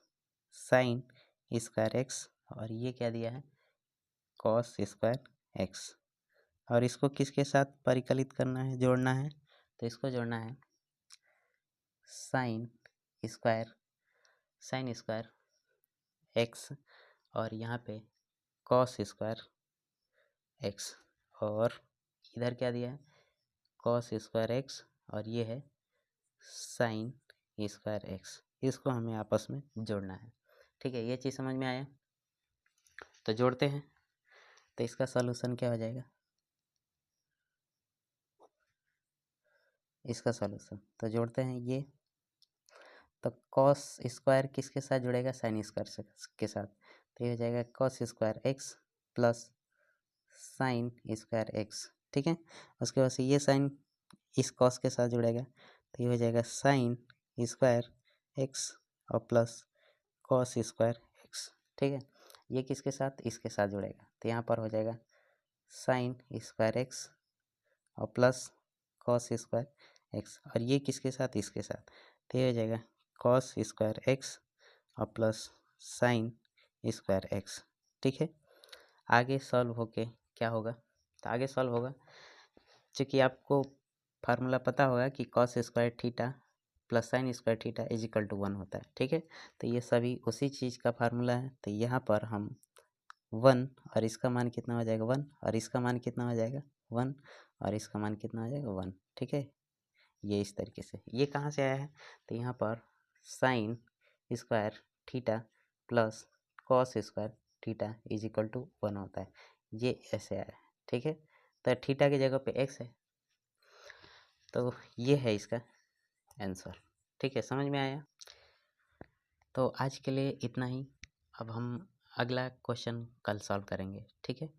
साइन स्क्वायर एक्स और ये क्या दिया है कॉस स्क्वायर एक्स, और इसको किसके साथ परिकलित करना है, जोड़ना है, तो इसको जोड़ना है साइन स्क्वायर एक्स और यहाँ पे कॉस स्क्वायर एक्स, और इधर क्या दिया है कॉस स्क्वायर एक्स और ये है साइन स्क्वायर एक्स, इसको हमें आपस में जोड़ना है, ठीक है। ये चीज़ समझ में आया, तो जोड़ते हैं। तो इसका सॉल्यूशन क्या हो जाएगा, इसका सॉल्यूशन तो जोड़ते हैं ये, तो कॉस स्क्वायर किसके साथ जुड़ेगा साइन स्क्वायर के साथ, तो ये हो जाएगा cos square x plus sine square x, ठीक है। उसके बाद से ये साइन इस कॉस के साथ जुड़ेगा तो ये हो जाएगा साइन स्क्वायर एक्स और प्लस कॉस स्क्वायर एक्स, ठीक है। ये किसके साथ इसके साथ जुड़ेगा तो यहाँ पर हो जाएगा साइन स्क्वायर एक्स और प्लस कॉस स्क्वायर एक्स, और ये किसके साथ इसके साथ, तो ये हो जाएगा कॉस स्क्वायर एक्स और प्लस साइन स्क्वायर एक्स, ठीक है। आगे सॉल्व होके क्या होगा, तो आगे सॉल्व होगा चूँकि आपको फार्मूला पता होगा कि cos square theta plus sine square theta is equal to 1 होता है, ठीक है। तो ये सभी उसी चीज़ का फार्मूला है। तो यहाँ पर हम 1 और इसका मान कितना हो जाएगा 1 और इसका मान कितना हो जाएगा 1 और इसका मान कितना हो जाएगा 1, ठीक है। ये इस तरीके से, ये कहाँ से आया है, तो यहाँ पर sine square theta plus cos square theta is equal to 1 होता है, ये ऐसे आया है, ठीक है। तो थीटा की जगह पे एक्स है, तो ये है इसका आंसर, ठीक है। समझ में आया, तो आज के लिए इतना ही। अब हम अगला क्वेश्चन कल सॉल्व करेंगे, ठीक है।